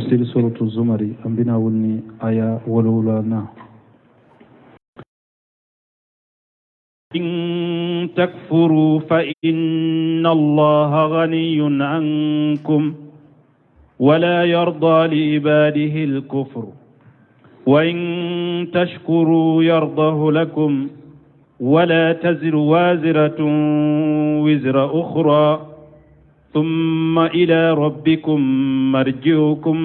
تفسير سورة الزمر أنبنا ولني آية ولولانا. إن تكفروا فإن الله غني عنكم ولا يرضى لعباده الكفر وإن تشكروا يرضه لكم ولا تزر وازرة وزر أخرى ثم إلى ربكم مرجعكم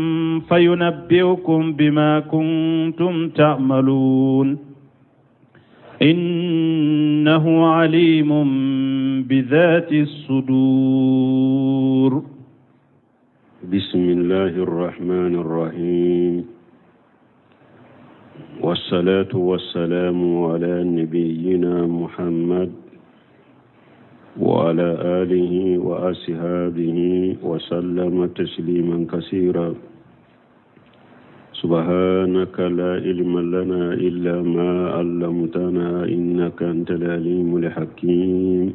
فينبئكم بما كنتم تعملون إنه عليم بذات الصدور. بسم الله الرحمن الرحيم والصلاة والسلام على نبينا محمد وعلى آله وأصحابه وسلم تسليما كثيرا. سبحانك لا علم لنا إلا ما علمتنا إنك أنت العليم الحكيم.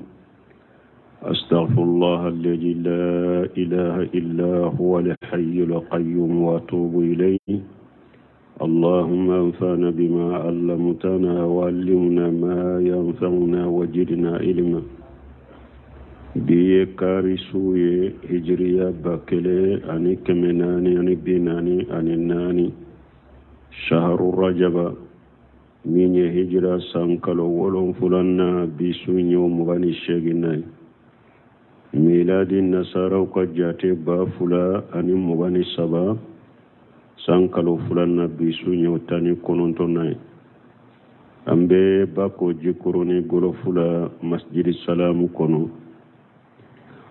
أستغفر الله الذي لا إله إلا هو الحي القيوم وأتوب إليه. اللهم انفعنا بما علمتنا وعلمنا ما ينفعنا وزدنا علما. بيكاري سوي هجريا باكلي أني كمناني أني بيناني أني ناني شهر رجب من هجرة سانكالو ولون فلنا بيسوي يوم غني الشيغناي ميلاد النصارى وكجاتي بافلا أني مغني سبا سانكالو فلنا بيسوي يوتاني كونونتوناي أمبي باكو جيكوروني غلو فلا مسجد السلام كونو.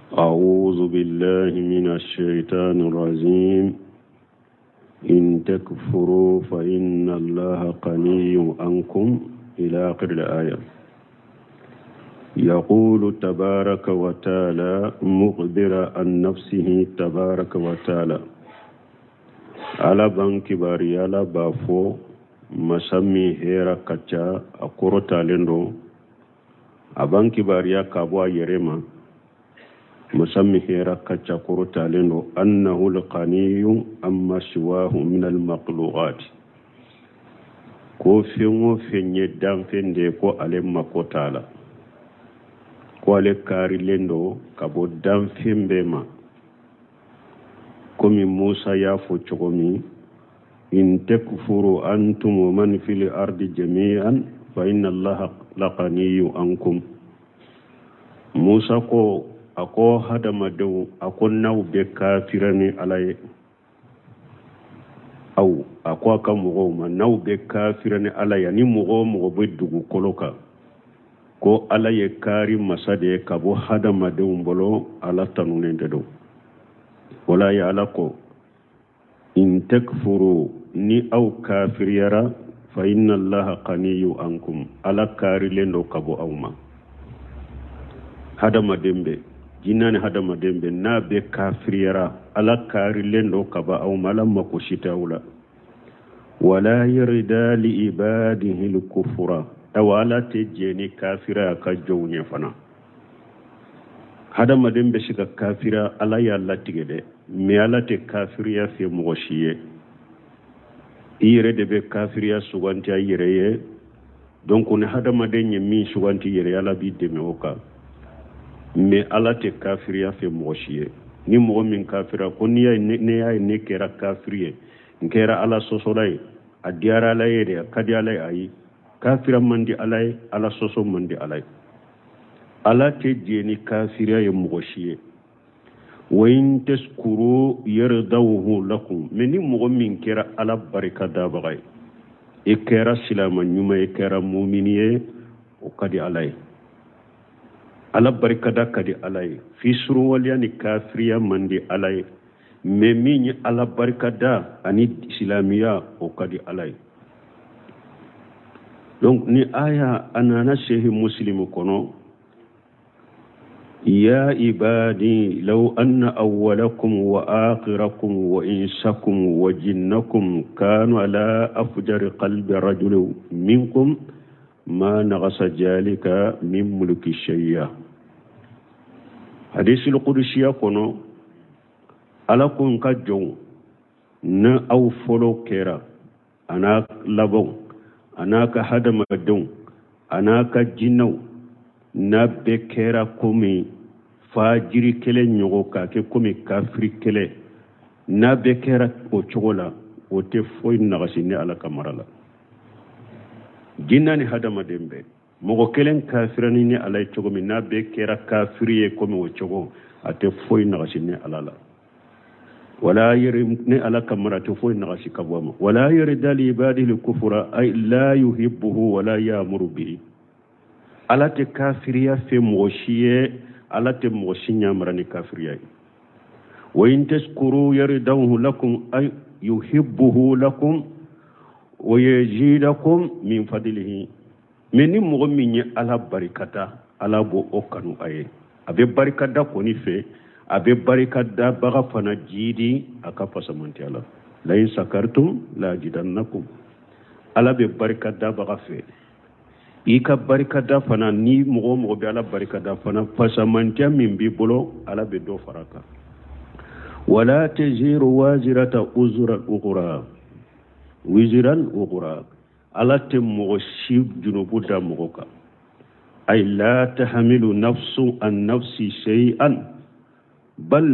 أعوذ بالله من الشيطان الرجيم. إن تكفروا فإن الله غني عنكم إلى آخر الآية. يقول تبارك وتعالى مخبرا عن نفسه تبارك وتعالى على بنك باري على بافو مسمي هيرا كتشا أكورو تالندو أبنك باري كابوا يريما مسمي هيرا كتشا كورو تالندو أنه الغني أما سواه من المخلوقات كو فيمو فيني دام فيندي كو ألم كو تالا كو ألكاري لندو كابو دام فيمبما كومي موسى يافو تشومي إن تكفروا أنتم ومن في الأرض جميعا فإن الله لغني عنكم. موسى كو أكو هذا مدو أكو ناو بكافرني علي أو أكو كمغوما ناو بكافرني علي يعني مغوم بدو كولوكا كو علي كاري مسادي كابو هذا مدو مبلو على تنونين دو ولا يعلقو إن تكفروا ni أو كافر يرى فإن الله غني عنكم على كاري لندو كابو أوما. هذا مدمبي جنان هذا مدمبي نابي كافر يرى على كاري لندو كابو أوما لما كشتا ولا ولا يرد لعباده الكفر أو على تجيني كافر كجوني فنا. هذا مدمبي شكا كافر على يالا تجده ميالا تكافر يا في مغشيه iyere de be kafiriya suganti ayere donc on hada madenye min suganti yere ala bi deme oka me ala te kafiriya fe moshiye ni mo min kafira ko ni ay ne kera kafiriye ngera ala sosolay adiara la yere kadi ala ay kafira mandi alay ala soso mandi alay ala te jeni kafiriya ye moshiye وإن تشكروا يرضوه لكم من مؤمن كرا على بركة دابغاي إكرا سلاما نيوما إكرا مؤمنية وكدي علي على بركة دا كدي علي في سرو وليان كافريا مندي علي ممين على بركة دا أني إسلامية وكدي علي. donc ni aya anana shehi muslimu kono يا عبادي لو أن أولكم وآخركم وإنسكم وجنكم كانوا على أفجر قلب رجل منكم ما نغص ذلك من ملك الشيء. حديث القدسية كنو ألكم كجو na aw folo kera ana labon ana ka hadama don ana ka jinnaw na be kera komi fajiri kele nyogo ka ke komi kafiri kele na be kera o chogola o te foy nagasi ne ala kamarala jinnani hadama dembe mogo kelen kafirani ne ala chogo mi na be kera kafiri e komi o chogo ate foy nagasi ne ala ولا يرد على كمرة فوق نغشي كبوما ولا يرد لعباده الكفر أي لا يحبه ولا يأمر به على تكافريا في موشية على تموشية مرني كافريا وإن تذكروا يردوه لكم أي يحبه لكم ويزيدكم من فضله من مؤمن على بركته على بو أكنو أي أبي بركة كوني في abe barika da baga fana jidi aka pasamanti ala la in sakartum la jidannakum ala be barika da baga fe ika barika da fana ni mo be ala barika da fana pasamanti min bi bolo ala be do faraka wala taziru wazirata uzra ukhra wizran ukhra ala te mo shi junubu da mo ka ay la tahmilu nafsu an nafsi shay'an بل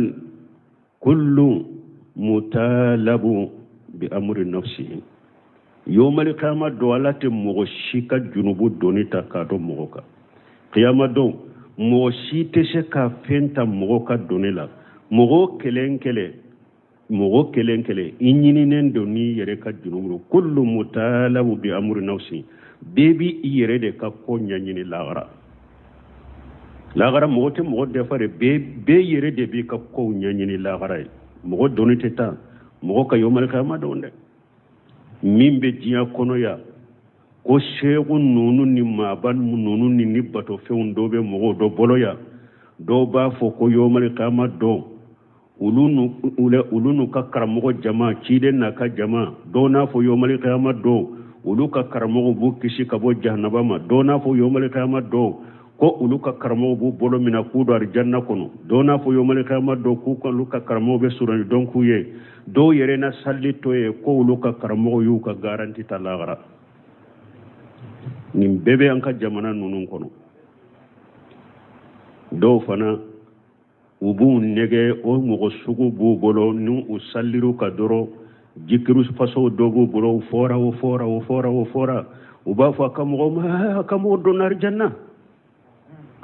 كل مطالب بأمر نفسه يوم القيامة دوالات مغشيكا جنوب دونيتا كادو مغوكا قيامة دو مغشيتشكا فينتا مغوكا دونيلا مغو كلين كلي إنينين دوني يريكا جنوب كل مطالب بأمر نفسه بيبي يريدكا كونيا نيني لاغرا lagara mogote mogo defare be yere de be ka ko nyanyini lagara mogo donite ta mogo ka yomal kama donde mimbe jiya kono ya ko shegu nunu ni maban nunu ni nibato feundo be mogo do bolo ya do ba fo ko yomal kama do ulunu ka karamogo jama chide na ka jama do na fo yomal kama do ulu ka karamogo bu kishi ka bo jahannaba ma do na fo yomal kama do ko uluka karamo bu bolo mina kudo arjanna kono dona fo yomal kama do ku ko luka karamo be surani don ku ye do yere na sallito ye ko uluka karamo yu ka garanti talagara nim bebe anka jamana nunun kono do fana ubu nege o mo sugu bu bolo nu usalliru ka doro jikiru faso dogo bolo fora uba fa kamo do nar janna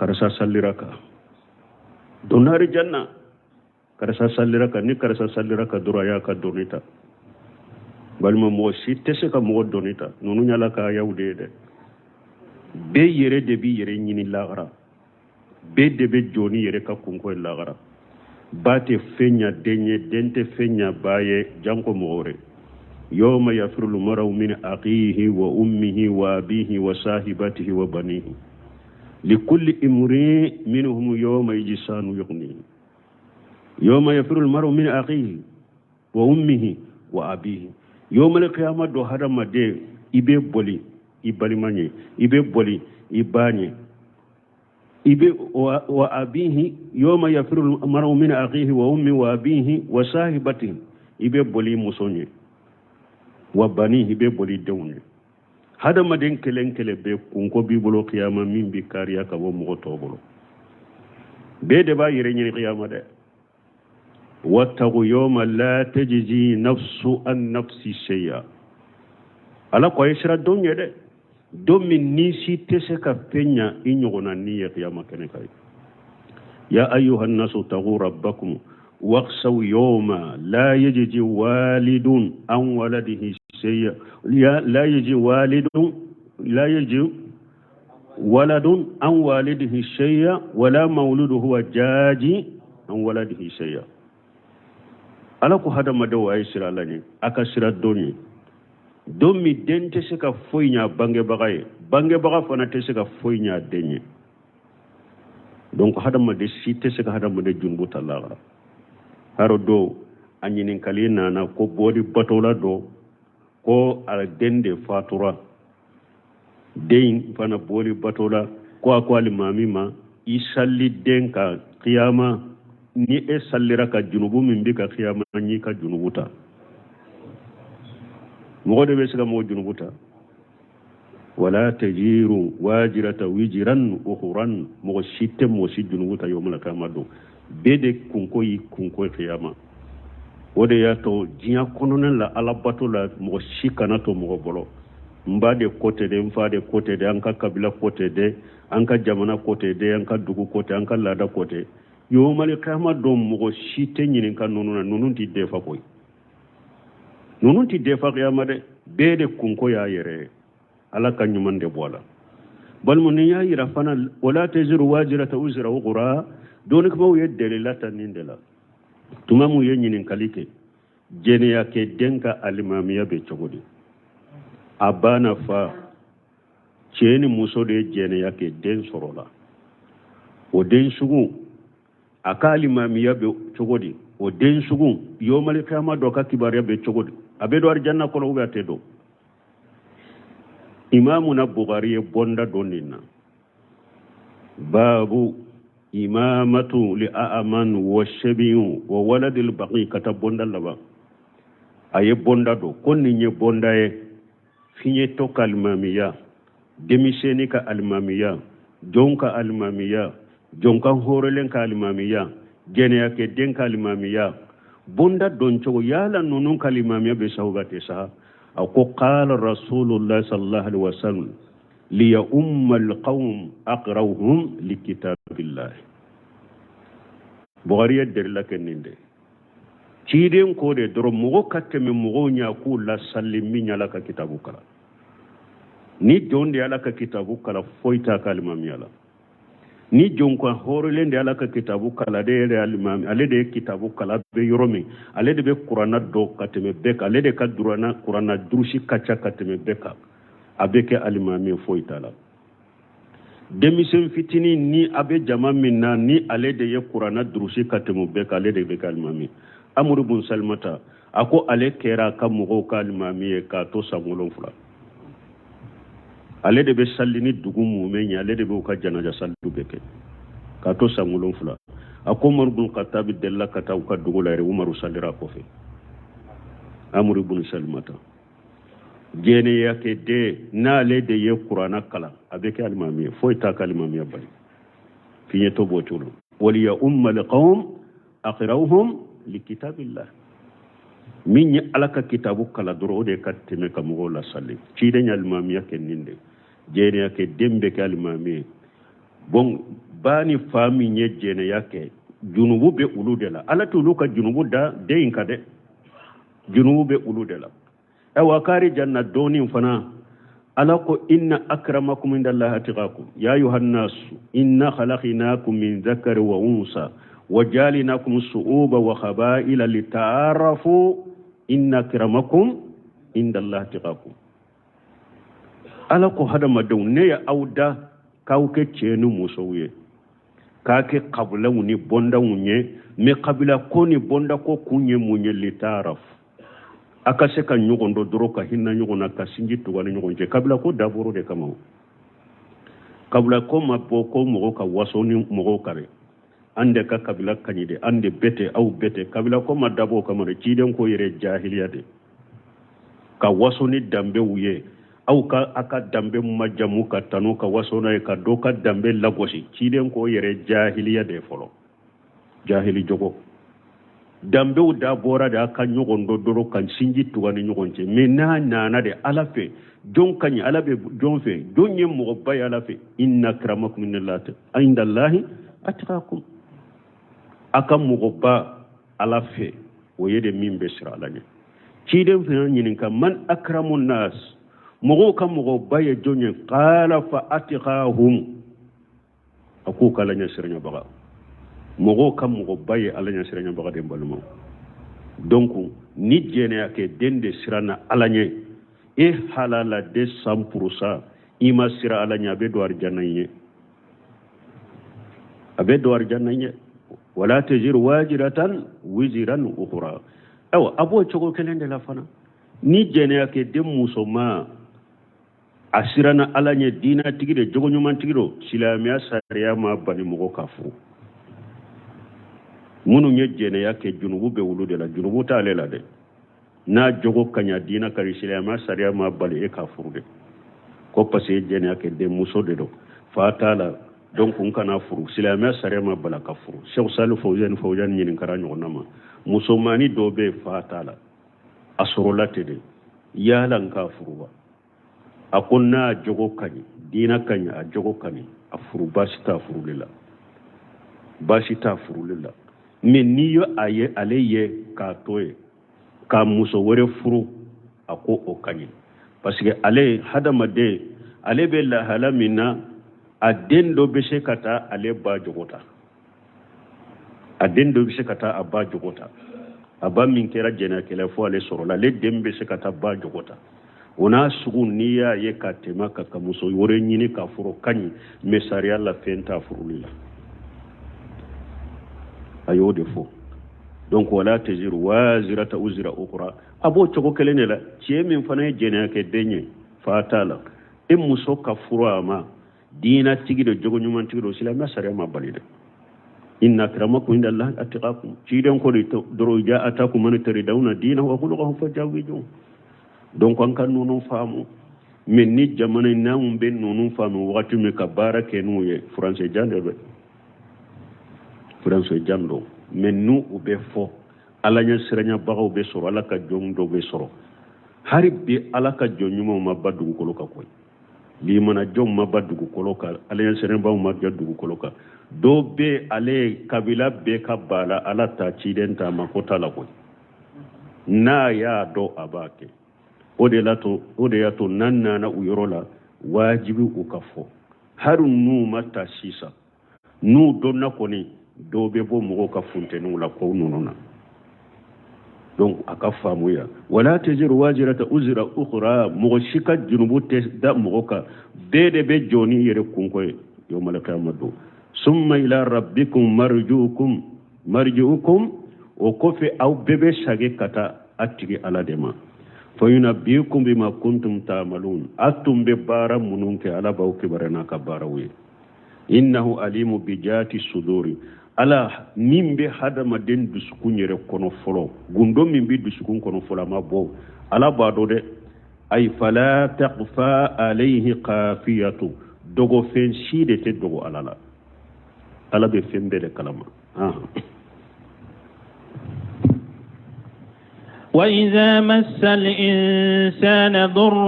karasa salliraka donari janna karasa salliraka ni karasa salliraka duraya ka donita balma mo si tese ka mo donita nonu nyala ka yawde de be yere de bi yere nyini lagara be de be joni yere ka kunko lagara bate fenya denye dente fenya baye janko moore yawma yafirul mar'u min aqihi wa ummihi wa abihi wa sahibatihi wa banihi لكل امرئ منهم يوم يجسان يغني يوم يفر المرء من أخيه وأمه وأبيه يوم القيامة دو هذا مدى إبي بولي إبالماني إبي بولي إباني إبي وأبيه يوم يفر المرء من أخيه وأمه وأبيه وصاحبته إبي بولي مسوني وبنيه إبي بولي دوني hada maden kelen be kunko bi bolo qiyama min bi kariya ka bo mo to bolo be de ba yire ni qiyama de wattaqu yawma la tajzi nafsu an nafsi shay'a ala ko yesra donye de domin ni si tese ka penya inyogona ni qiyama kene kay ya ayyuhan nasu taqu rabbakum واخشوا يوما لا يجزي والد عن ولده شيئا لا يجزي ولد عن والده شيئا ولا مولود هو جاجي عن ولده شيئا alako hada madawa ay sira lani aka sira doni domi dente se ka foynya bange baga fana te se ka foynya denye donc hada made si te se ka hada made junbu talaga haro do anyinin kalina na ko bodi batola do ko ala dende fatura dein fana boli batola ko akwali mamima isalli denka qiyama ni e sallira ka junubu min bi ka qiyama ni ka junubuta مغود بيسك مو جنوبتا ولا تجير واجرة وجرا أخرى مغشيت موسي جنوبتا يوم القيامة بيدك كنكوي قيامة wode ya to jiya kononen la alabato la mo shikana to mo bolo mbade kote de mfade kote de anka kabila kote de anka jamana kote de anka dugu kote anka lada kote yo mali kama do mo shite nyinin kan nunun ti defa koy nunun ti defa qiyama de bede kunko ya yere ala kan nyumande bola bal mun ya yira fana wala taziru wajirata uzra ukhra donik baw yedde lata nindela tumamu yenyinin kalike jene yake denka alimamiya be chogodi abana fa cheni muso de jene yake den sorola o den sugu aka alimamiya be chogodi o den sugu yo malikama doka kibariya be chogodi abedo arjanna kono ube atedo imamuna bukhari bonda donina babu imamatu li a'man wa shabiyu wa waladil baqi kata bonda laba aye bonda do konni nye bonda e finye to kalmamiya demiseni ka almamiya jonka almamiya jonka horelen ka almamiya gene yake den ka almamiya bonda don chogo yala nunun kalimamiya be sahugate saha ako qala rasulullah sallallahu alaihi wasallam liya ummal qawm aqrawhum likitabillah bogariya derla keninde ciden ko de doro mogo kateme mogo nya ku la sallimi nya la ka kitabu kala ni jonde ala ka kitabu kala foita kalimam yala ni jonko horolende ala ka kitabu kala de alimam ale de kitabu kala be yoromi ale de be qur'ana do kateme beka ale de ka durana qur'ana durushi kacha kateme beka abeke alimami foita la demisen fitini ni abe jama minna ni ale de ye qur'ana durushi kateme beka ale de be kalimami amuru bun salmata ako ale kera ka mugo kalimami ka to sangolon fula ale de be sallini dugu mumen ale de be ka janaja sallu beke ka to sangolon fula ako umar bun khattab della kata ka dugu la re umaru sallira ko fe amuru bun salmata jene yake de na le de ye qur'ana kala abeke alimami fo ita kalimami bali fiye to botulo wali ya ummal qawm aqrauhum likitabillah min ya alaka kitabu kala doro de kateme kamugo la salli ci de alimami yake ninde jene yake dembe ke alimami bon bani fami nye jene yake junubu be uludela ala tuluka junubu da de inkade junubu be uludela ewa kari janna doni fana alako inna akramakum indallahi atqakum ya ayuhan nas inna khalaqnakum min dhakarin wa unsa وجعلناكم الشعوب وقبائل لتعارفوا إن أكرمكم عند الله أتقاكم alako hada madon ne ya auda kauke chenu musowe kake kabla uni bonda unye me kabila ko ni bonda ko kunye munye litaraf akase kan nyugondo doroka hinna nyugona kasinji tugana nyugonje kabila ko daboro de kama kabila ko maboko mo ka wasoni mo kare ande ka kabila kanide ande bete au bete kabila ko madabo kamare ciden ko yere jahiliya de ka wasoni dambe wuye au ka aka dambe majamu ka tanu ka wasona ka doka dambe lagosi ciden ko yere jahiliya de folo jahili jogo dambe u da bora da aka nyugondo doro kan sinji tugani nyugonje mena nana de alafe don kanyi alabe don fe don yem mo bay alafe inna akramakum indallahi atqakum aka mugoba alafe woyede mimbe sira alanye ciden fe nyinin ka man akramun nas mugo kam mugoba ye jonye qala fa atqahum aku kala nya sirnya baga mugo kam mugoba ye alanya sirnya baga de balmo donc ni jene yake dende sirana alanye e halala de 100% ima sira alanya be do arjananye abe do arjananye wala tajir wajiratan wizran ukhra aw abo chogo kelende la fana ni jene yake dem musoma asirana alanye dina tigide jogo nyuman tigiro silamiya sariya ma bani mugo kafu munu nye jene yake junubu be wulude la junubu ta lela de na jogo kanya dina kari silama sariya ma bali e ka furu de ko passé jeni ake de muso de do fatala donc on kana furu silama sariya ma bala ka furu cheikh salou fawjan nyin kara nyonama muso mani do be fatala asorolate de yalan ka furu ba akonna jogo kanya dina kanya a jogo kanya a furu bashita furu lilla men ni yo aye aleye ka toye ka muso wore furu ako o kanye parce que ale hadamade ale be la halamina adendo be shekata ale ba jogota adendo be shekata aba jogota aba min kera jena kele fo ale soro la le dembe shekata ba jogota ona sugu niya ye ka tema ka muso wore nyini ka furu kanye mesari alla fenta furu lila ayo defo donc wala taziru wazirata uzra ukhra abo chogo kelene la tie min fana jena ke denye fatala e muso ka furama dina tigido jogo nyuman tigido sila masare ma balide inna akramakum indallahi atqakum ciden ko doro ja atakum man taridawna dina wa khuluquhu fajawiju donc an kan nonu famu men ni jamana namum ben nonu famu wakati me ka barake nu ye français jande jando men nu ube fo ala nya siranya baga ube soro ala ka jom do be soro haribbe ala ka jonyuma ma baddu ko loka koy li mana jom ma baddu ko loka ala nya siranya baga ma jaddu ko loka do be ale kabila be ka bala ala ta cidenta ma ko tala koy na ya do abake ode ya to nanna na uyorola wajibi ukafo harun nu mata sisa nu donna koni dobe bo mo ka funtenu la ko nonona donc aka famuya wala tajiru wajirata uzra ukhra mo shika junubu te da mo ka bede be joni yere kunko yo malaka madu summa ila rabbikum marjuukum o kofe aw bebe shage kata atigi aladema fayunabbiukum bima kuntum ta'malun atum be bara mununke ala bawke barana ka barawe innahu alimu bijati suduri ala nimbe hadama den dusukun yere kono folo gundo mimbe dusukun kono fola ma bo ala bado de ay fala taqfa alayhi qafiyatu dogo fen shide te dogo alala ala be fembe de kalama وإذا مس الإنسان ضر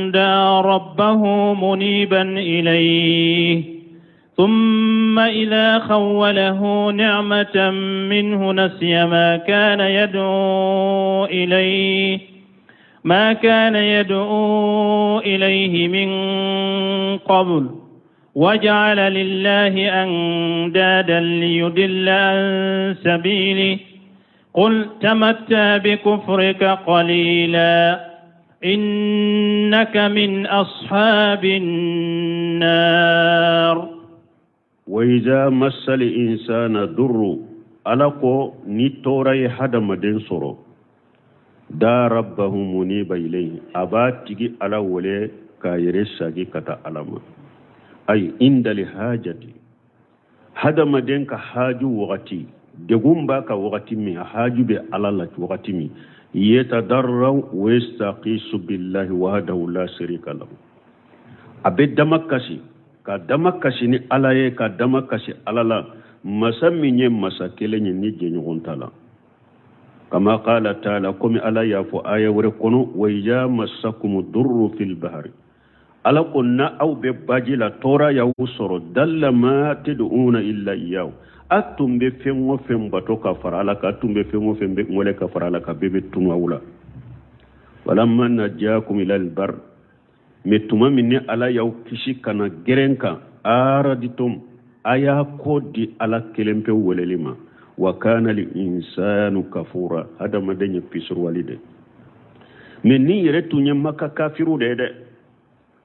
دعا ربه منيبا إليه ثم إذا خوله نعمة منه نسي ما كان يدعو إليه من قبل وجعل لله أندادا ليضل عن سبيله قل تمتع بكفرك قليلا إنك من أصحاب النار وإذا مس الإنسان ضر ألقو نتوري حدم دنسرو دا ربه منيب إليه أباتي على ولي كايرساكي كتا ألما أي عند الحاجة حدم دنك حاج وغتي دغم باكا وغتي مي حاج بألالا وغتي مي يتضرع ويستقيس بالله وحده لا شريك له أبي دمكسي ka dama kasi ni ala ye ka dama kasi ala la masa min ye masa kelen ye ni jɛɲɔgɔn ta la kama qala taala komi ala y'a fɔ aya wɛrɛ kɔnɔ wa iza massakum durru fil bahri ala ko na aw bɛ baji la tɔɔra y'aw sɔrɔ dalla ma tad'una illa iyyahu a tun bɛ fɛn o fɛn bato ka fara ala kan a tun bɛ fɛn o fɛn wele ka fara ala kan bɛɛ bɛ tunu aw la walamma najjakum ila al-barr me tuma min ni ala y'aw kisi kana geren kan araditum aya ko di ala kelen pe weleli ma wa kana lil insanu kafura hadama denya pisur walide me ni yere tunya maka kafiru de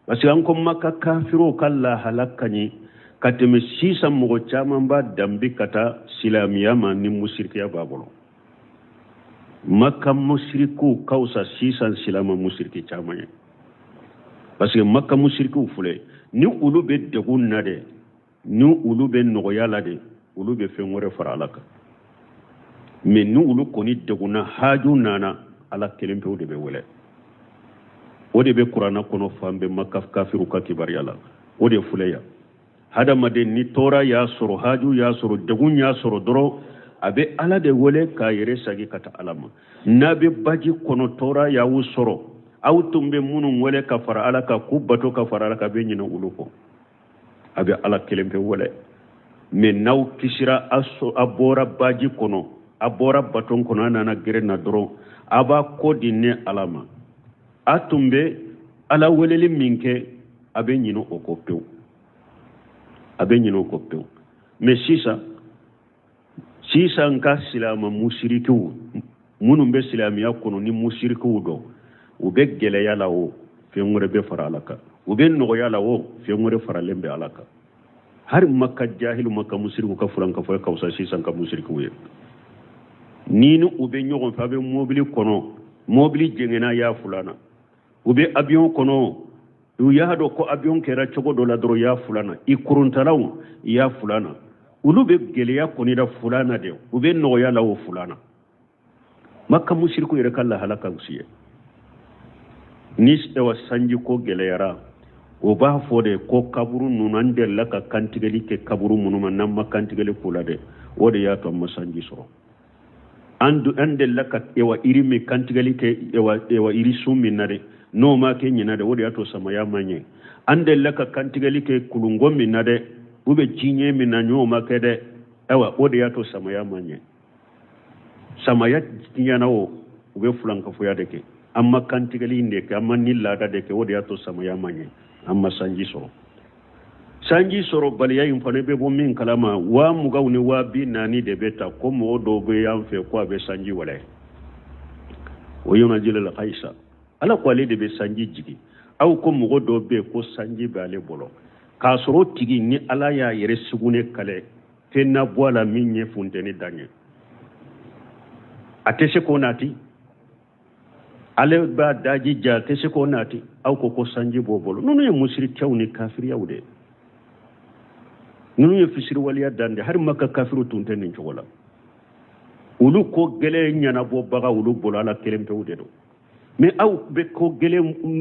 parce que an ko maka kafiru kala halakani kateme sisa mo chama ba dambi kata silamiya ma ni musrikiya babolo maka musriku kausa sisa silama musriki chama ye parce que makka mushriku fule ni ulu be degun na de ni ulu be nogoya la de ulu be fen wore fara alaka mais ni ulu koni deguna haju nana ala kelen pew de be wele o de be qur'ana kono fambe makka kafiru ka kibari ala o de fuleya hada maden ni tora ya soro haju ya soro degun ya soro doro abe ala de wele ka yere sagi kata alama nabe baji kono tora ya wu soro awtumbe munun wele ka fara ala ka kubato ka fara ala ka be nyina uluko abe ala kelen pe wele me naw kisira aso abora baji kono abora baton kono nana gere na doro aba kodine alama atumbe ala weleli minke abe nyino okopeu abe nyino okopeu me sisa nka silama mushriku munun be silamiya kono ni mushriku do ube gele yala o fe ngure be fara alaka ube no yala o fe ngure fara lembe alaka har makka jahilu makka mushriku ka fulan ka fa kausa sisa nka mushriku ye ninu ube nyogon fa be mobili kono mobili jengena ya fulana ube avion kono yu yahdo ko avion kera chogo do la dro ya fulana ikuruntalaw ya fulana ulube geleya koni da fulana de ube no ya lawo fulana makka mushriku ire kala halaka usiye nis e wa sanji ko geleyara o ba fode ko kaburu nunan de laka kantigeli ke kaburu munuma nam makantigeli fulade o de ya to masanji so andu ande laka ewa iri me kantigeli ke ewa iri sumi nade no ma ke nyina de wodi ato sama ya manye ande laka kantigeli ke kulungo mi nade ube jinye mi na nyoma ke de ewa wodi ato sama ya manye sama ya tinya nawo ube fulanka fu ya deke amma kantigeli inde ke amma nilla da deke wodi ato sama ya manye amma sanji soro baliya infane be bo min kalama wa mugawni wa bi nani de beta ko mo do be yam fe ko be sanji wala o yona jilal qaisa ala ko ale de be sanji jigi aw ko mo do be ko sanji be ale bolo ka soro tigi ni ala ya yere sugune kale te na bola min ye funteni danye atese ko nati ale ba daji ja tese ko nati aw ko sanji bo bolo nunu ye mushrik tawni kafir yawde nunu ye fisir waliya dande har makka kafiru tunte nin chogola ulu ko gele nyana bo baga ulu bolo ala kelempe wude do me aw be ko gele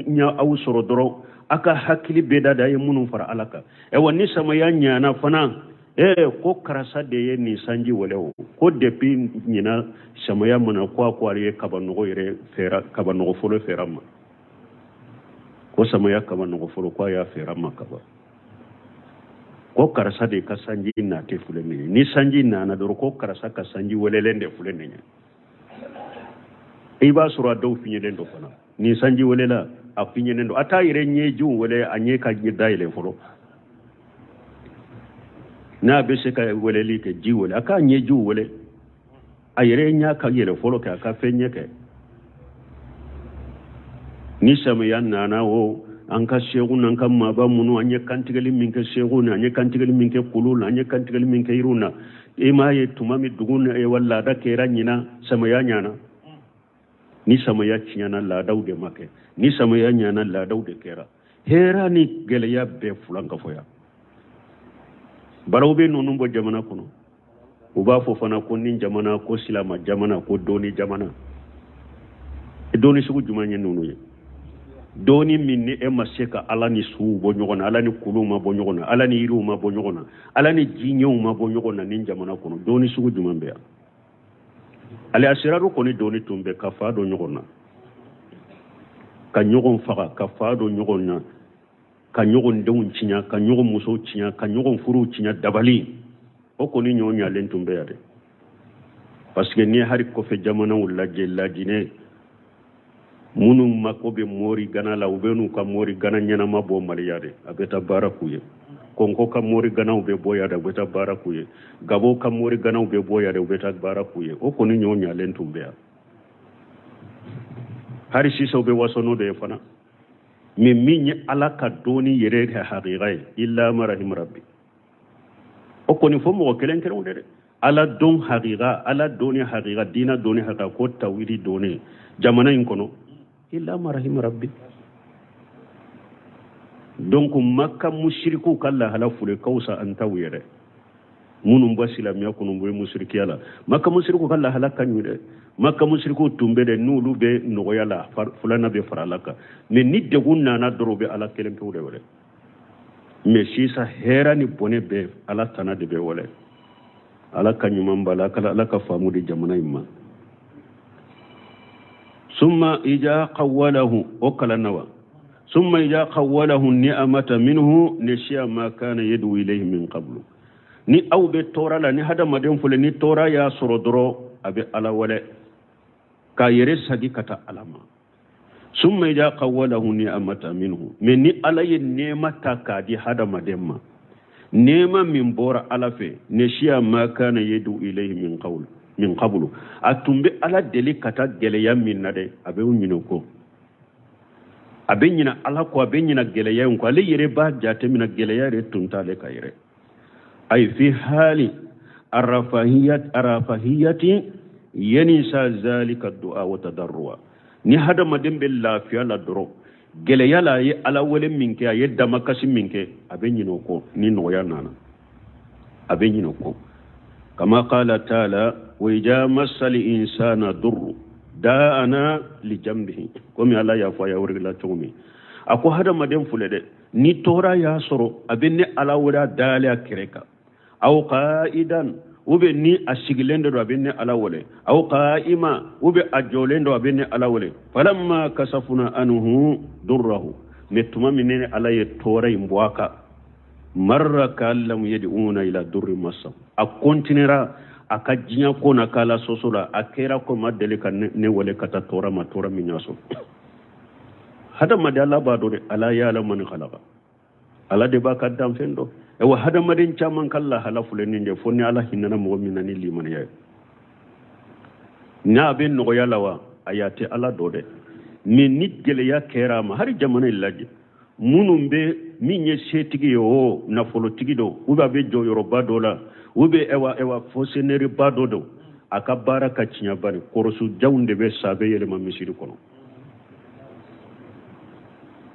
nya aw soro doro aka hakili be dada ye munun fara alaka e wonni sama ya nyana fana ko karasa de ye ni sanji walewo ko depi nyina sama ya mana ko ari kabanogo yere fera kabanogo folo ferama ko sama ya kabanogo folo ko ya ferama kaba ko karasa de ka sanji na te fulene ni sanji na na doro ko karasa ka sanji welelende fulene nya e ba sura do finye den do fana ni sanji welela a finye den do ata ire nyeju wele anye ka gidaile folo na be se ka weleli ke jiwole aka nyeju wele ayire nya ka yele folo ka ka fenye ke ni sama ya nana o an ka shegu nan kan ma ba munu anye kantigali min ke shegu na anye kantigali min ke kulul anye kantigali min ke iruna e ma ye tumami dugun e walla da ke ranyina sama ya nyana ni sama ya chinyana la daude make ni sama ya nyana la daude kera hera ni gele ya be fulanka foya barawbe nonu bo jamana kono uba fo fana ko nin jamana ko silama jamana ko doni jamana e doni sugu jumanye nonu ye doni minni e maseka ala ni su bo nyogona ala ni kuluma bo nyogona ala ni iruma bo nyogona ala ni jinyuma bo nyogona nin jamana kono doni sugu jumambe ale asiraru ko ni doni tumbe kafa do nyogona ka nyogon faga kafa do nyogona ka nyogon dewun cinya ka nyogon muso cinya ka nyogon furu cinya dabali o ko ni nyonya len tumbe yade parce que ni hari ko fe jamana wala jella dine munu makobe mori gana la ubenu ka mori gana nyana mabo maliyade abeta barakuye konko ka mori gana ube boyade abeta barakuye gabo ka mori gana ube boyade abeta barakuye o ko ni nyonya len tumbe ya hari sisa ube wasono de fana mi minye alaka doni yere haqiqai illa marahim rabbi o ko ni fomo kelen kelen de ala don haqiqa ala doni haqiqa dina doni haqiqa ko tawidi doni jamana in kono illa marahim rabbi donc makka mushriku kala halafule kausa antawire munum basila mi yakunu bu mushriki ala makka mushriku kala halaka nyude maka musriku tumbe de nulu be nogoya la fulana be faralaka me ni degun nana doro be ala kelen pe wole me sisa hera ni bone be ala tana de be wole ala kanyuma mbala kala ala ka famu di jamana imma summa ija qawwalahu okala nawa summa ija qawwalahu ni'amata minhu nishiya ma kana yadu ilayhi min qablu ni awbe torala ni hada maden fule ni tora ya sorodoro abe ala wole ka yere sagi kata alama summa ija qawwalahu ni'amata minhu men ni ala ye nemata ka di hada mademma nema min bora ala fe nishiya ma kana yadu ilayhi min qablu atumbe ala deli kata geleya min nade abe unyino ko abe nyina ala ko abe nyina geleya ko ale yere ba jate min geleya re tuntale ka yere ay fi hali arafahiyati yanisa zalika du'a wa tadarrua ni hada madin bil lafiya la doro geleya la ye ala wole minke ay dama kasi minke abe nyino ko ni noya nana abe nyino ko kama qala ta'ala wa ija masal insana durru da'ana li jambihi komi ala ya fa ya wurila tumi ako hada madin fulede ni tora ya soro abinne ala wura dala kireka aw qa'idan ube ni asigilendo do abinne ala wole aw qa'ima ube ajolendo abinne ala wole falamma kasafuna anhu durruhu metuma minene ala ye tora imbwaka marra kallam yad'una ila durri masam akontinera akajinya ko na kala sosola akera ko madele kan ne wole kata tora ma tora minyaso hada madalla ba do ala ya la man khalaqa ala de ba kaddam fendo e wa hada madin chaman kala halafule ni de fonni ala hinna mo minani liman ya na ben no yalawa ayati ala do de min nit gele ya kera ma har jamana illaji munum be minye setigi yo na folo tigido uba be jo yoruba dola ube ewa foseneri badodo akabara kachinya bari korosu jawnde be sabe yele ma misiri kono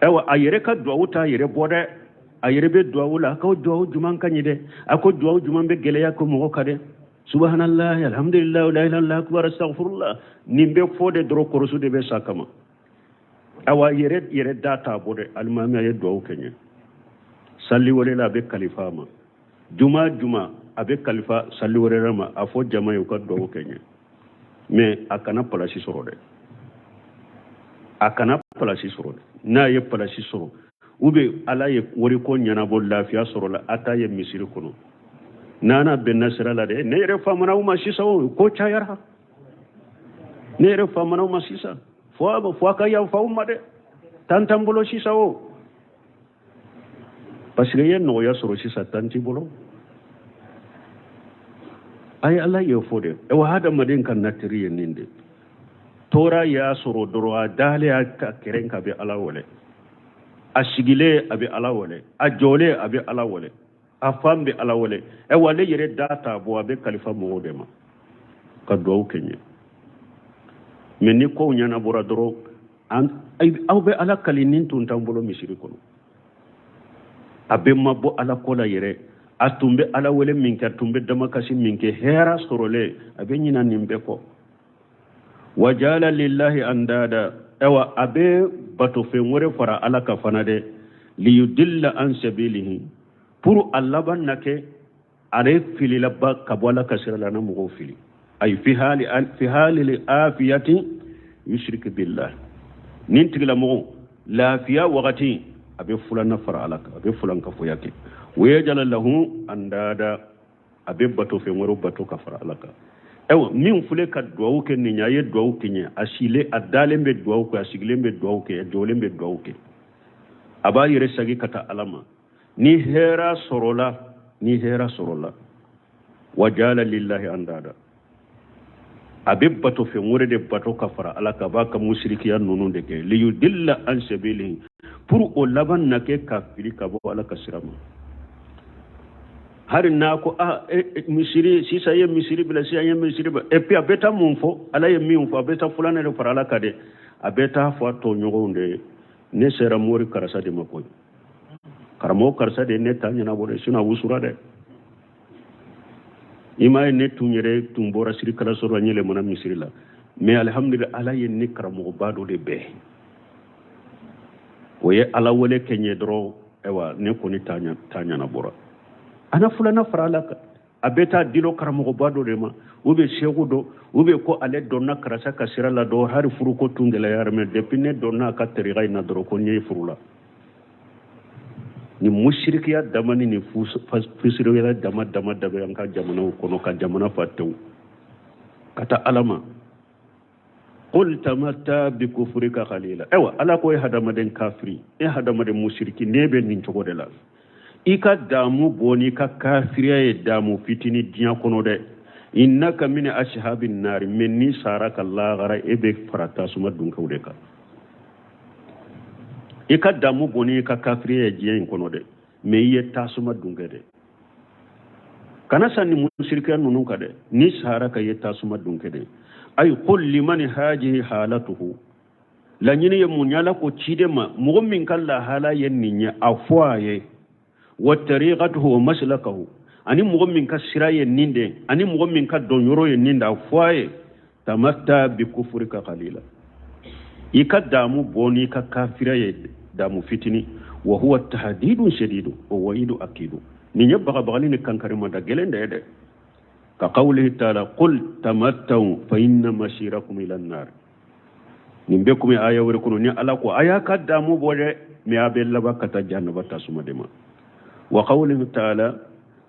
ewa ayere ka duawuta ayere bode ayere be duawula ka duawu juman kanyide ako duawu juman be geleya ko mo kade subhanallah alhamdulillah la ilaha illa akbar astaghfirullah nimbe fode dro korosu de be sakama awa yere data bode almami ay duawu kenye salli wala be kalifama juma abe kalifa salli wala afo jama yo ka duawu kenye mais akana palasi soro de akana palasi soro na ye palasi soro ube ala ye wori ko nyana bo lafiya soro la ata ye misiri kono nana ben nasra la de ne yere famana uma sisa ko chayara ne yere famana uma sisa fo ka ya fa umma de tantambolo sisa parce que yen no ya soro sisa tantibolo ay Allah ya fode e wa hada madin kan natiri ninde tora ya soro doro dale ka keren ka be ala wole asigile abi ala wole ajole abi ala wole afambe ala wole e wale yere data bo abe khalifa mo dema ka do kenye menni ko nyana bora doro an ay awbe ala kalinin tun tambolo misiri kono abe mabbo ala kola yere atumbe ala wole minke tumbe dama kasi minke hera sorole abe nyina nimbe ko wajala lillahi andada ewa abe bato fe ngore fara ala ka fanade li yudilla an sabilihi pour allaban nake are fili labba kabwala kasira lana mugo fili ay fi hali li afiyati yushrik billah nintigla mo lafiya waqati abe fulana fara ala ka abe fulan ka foyake wajala lahu andada abe bato fe ngoro bato ka fara ala ka ewa min fule ka duwawu ke ni nyaye duwawu ke nya asile adale mbe duwawu ko asigile mbe duwawu ke dole mbe duwawu ke aba yere sagi kata alama ni hera sorola wajala lillahi andada abe bato fe ngore de bato ka fara alaka baka musrikiya nunu de ke li yudilla an sabilihi pour o laban nake kafiri ka bo alaka sirama har na ko misiri sisa ye misiri bila si ye misiri ba et puis abeta munfo ala ye minfo abeta fulana de farala kade abeta fo to nyogonde ne sera mori karasa de makoy karamo karasa de ne tanya na bode suna wusura de ima ne tunyere tumbora siri kala soro nyele mona misiri la mais alhamdulillah ala yenni karamogo baɗo de be oye ala wole keñe doro ewa ne koni tañana bora ana fulana fara ala ka a beta dilo karamogo baɗo de ma ube seku do ube ko ale donna karasa ka sira la do hari furu ko tungela yarme depuis ne donna ka teriga ina doro ko ñeyi furula ni mushrikiya damani ni fusiriya dama dabe an ka jamana kono ka jamana fatew kata alama qul tamatta bi kufrika qalila ewa ala ko hadamaden kafiri hadamaden mushriki nebe nin cogo de la ika damu boni ka kafiriya e damu fitini dinya kono de innaka min ashabin nar minni saraka allah gara ebe farata suma dun kawde ka ika damu boni ka kafiriya e dinya kono de me ye tasuma dunga de kana sanni mushrika nunu ka de ni saraka ye tasuma dunga de ay qul liman hajihi halatuhu la nyini ye munyala ko chidema mu'min kala hala yenninya afwaye wa tariqatuhu wa maslakahu ani mu'min ka siraye ninde ani mu'min ka donyoro ye ninda afwaye tamatta bi kufrika qalila ikadamu boni ka kafira ye damu fitini wa huwa tahdidun shadidun wa wa'idu akidu ni nyabba bagali ni kankarima da gelende de ka qawlihi ta'ala qul tamattau fa inna masirakum ila an-nar nimbe kuma aya wuri kuno ni ala ko aya kaddamu bode mi abella bakata jannaba tasuma dema wa qawlihi ta'ala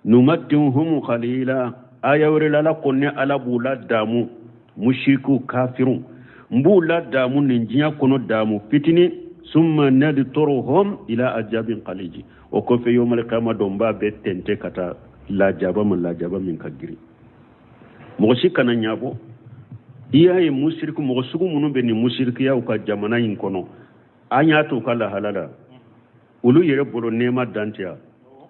numattihum qalila aya wuri la ko ni ala bula damu mushriku kafirun mbula damu ni njiya kono damu fitini summa nadturuhum ila ajabin qaliji o ko fe yomal qiyamah domba be tente kata la jaba min kagiri mo shikana nyabo iya e mushriku mo sugu munu be ni mushriki ya ka jamana yin kono anya to kala halala ulu yere bolo nema dantia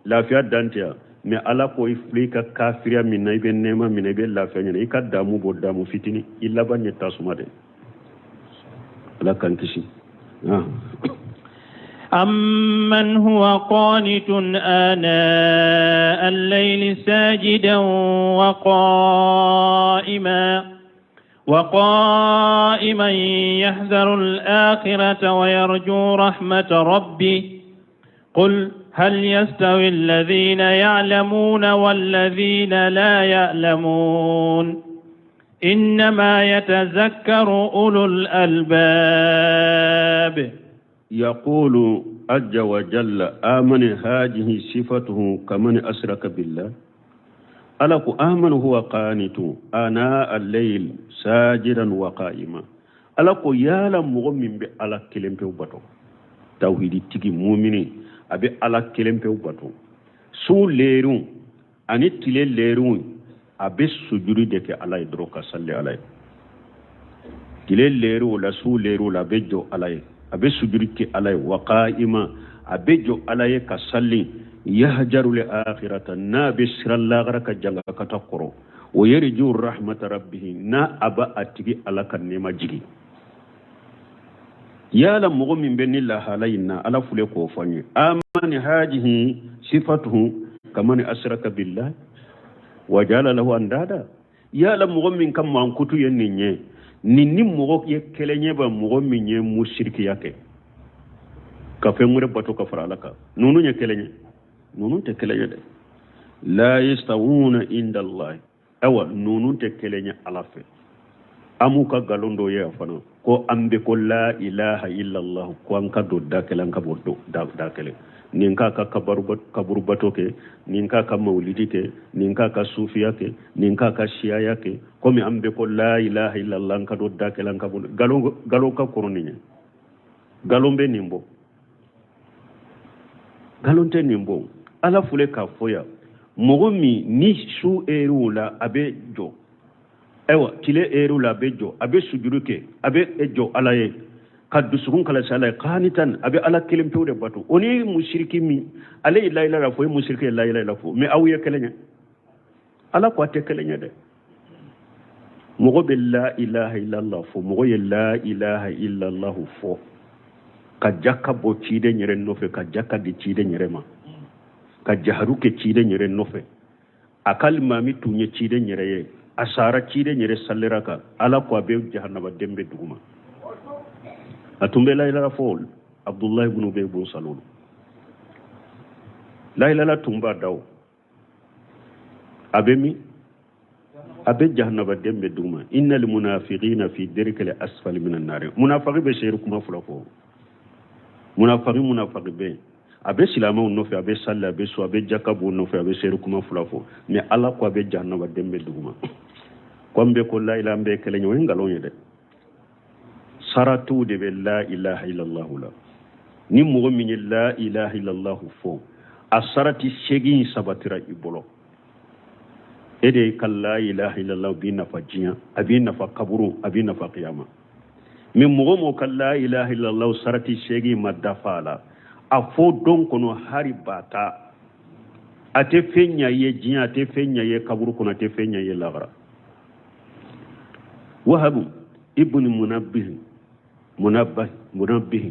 lafiya dantia me ala ko iflika kafiriya min nay be nema min be lafiya ni ka damu bo damu fitini illa banye tasuma de ala kan kishi أمن هو قانت آناء الليل ساجدا وقائما يحذر الآخرة ويرجو رحمة ربه قل هل يستوي الذين يعلمون والذين لا يعلمون إنما يتذكر أولو الألباب يقول عز وجل آمن هذه صفته كمن أشرك بالله ألك آمن هو قانت آناء الليل ساجدا وقائما ألك يعلم مؤمن بألا كلمة وبطو توحيد تيجي مؤمنين أبي ألا كلمة وبطو سو ليرون أني تلي ليرون أبي سجود دك على يدروك صلي عليه تلي ليرو لا سو ليرو لا بيجو عليه abe sujurike alay wa qa'ima abe jo alay ka salli yahjaru li akhirata na be siralla garaka janga ka takoro o yarju rahmat rabbih na aba atigi alaka nema jigi yala mu'min benilla halayna ala fule ko fanye amani hajihi sifatuhu kaman asraka billah wa jala lahu andada yala mu'min kam man kutu yenninye ni mogo ye kelenye ba mogo minye mushriki yake ka fe ngure bato ka faralaka nunu nye kelenye nunu te kelenye de la yastawuna inda allah awa nunu te kelenye alafe amuka galondo ye afana ko ambe ko la ilaha illa allah ko an ka do dakelan ka boddo dakele ninka ka kaburu bato ke ninka ka maulidi ke ninka ka sufiya ke ninka ka shiya yake komi ambe ko la ilaha illa allah ka do dakelan ka boddo galo ka koroninya galombe nimbo galonte nimbo ala fule ka foya mogomi ni su erula abejo ewa kile erula bejo abe sujuruke abe ejo alaye kaddu sukun kala sala qanitan abe ala kelim pewde batu oni mushriki mi alay la ilaha fo mushriki la ilaha fo mi awiya kelenya ala ko te kelenya de mogo be la ilaha illa allah fo mogo ye la ilaha illa allah fo ka jakka bo ciide nyere nofe ka jakka di ciide nyere ma ka jaharuke ciide nyere nofe akal mami tunye ciide nyere ye asara cide nyere salliraka ala ko be jahannaba dembe duguma atumbe la ilaha fol abdullah ibn ubay ibn salul la ilaha tumba daw abemi abe jahannaba dembe duguma innal munafiqina fi dirkil asfali minan nar munafiqi be sheeru kuma fulako munafiqi be abe silamaw no fe abe salla abe so abe jakabu no fe abe sheeru kuma fulako mais ala ko abe jahannaba dembe duguma kombe ko la ilaha be kele nyoy ngalonye de saratu de be la ilaha illallah la ni mo min la ilaha illallah fo asarati shegi sabatira ibolo ede kal la ilaha illallah bi nafa jinya abi nafa kaburu abi nafa qiyama min mo kal la ilaha illallah sarati shegi madafala afo don kono hari bata ate fenya ye jinya ate fenya ye kaburu kono ate fenya ye lagra وهب ابن منبه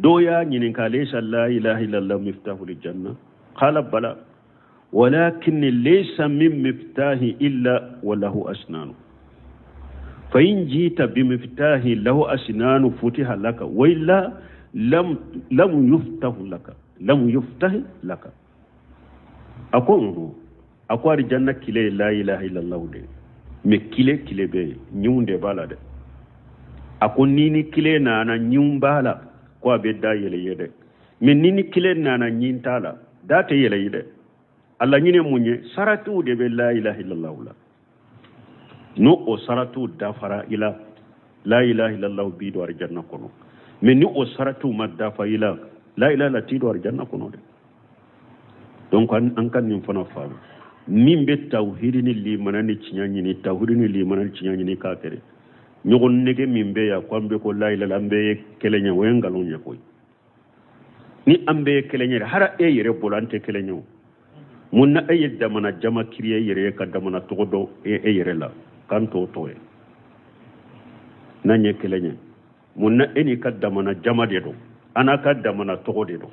دويا نينكا ليس لا اله الا الله مفتاح الجنه قال بلى ولكن ليس من مفتاح الا وله اسنان فان جئت بمفتاح له اسنان فتح لك والا لم يفتح لك اكو الجنه كلي لا اله الا الله دي me kile be nyunde bala de ako nini kile na nyumbala ko be da yele yede me nini kile na nyintala da te yele yede alla nyine munye saratu de be la ilaha illallah la no o saratu da fara ila la ilaha illallah bi do arjanna kono me ni o saratu madda fa ila la ilaha la ti do arjanna kono de donc an kan nim fana fa min be tawhidini li manani cinyani ni tawhidini li manani cinyani ni kafere nyogon nege min be ya kwambe ko la ilaha ambe kelenya wengalo nya koy ni ambe kelenya hara e yere bolante kelenya munna e yedda mana jama kiriye yere ka damana togodo e yere la kanto toye nanye kelenya munna eni ka damana jama de do ana ka damana togo de do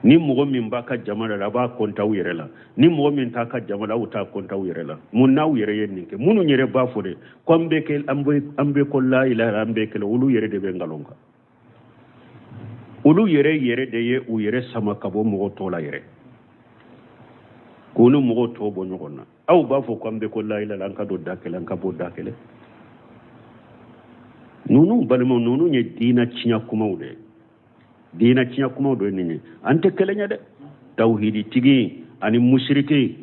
ni mogo min ba ka jamana la ba konta wire la ni mogo min ta ka jamana uta konta wire la mun na wire yen ninke munu nyere ba fode kombe ke ambe ko la ilaha ambe ke ulu yere de be ngalonga ulu yere de ye u yere sama kabo mogo to la yere kunu mogo to bo nyogona aw ba fo kombe ko la ilaha an ka do dakele an ka bo dakele nunu balmo nunu nye dina cinya kuma ude dina cinya kuma do ni ante kelenya de tauhidi tigi ani mushriki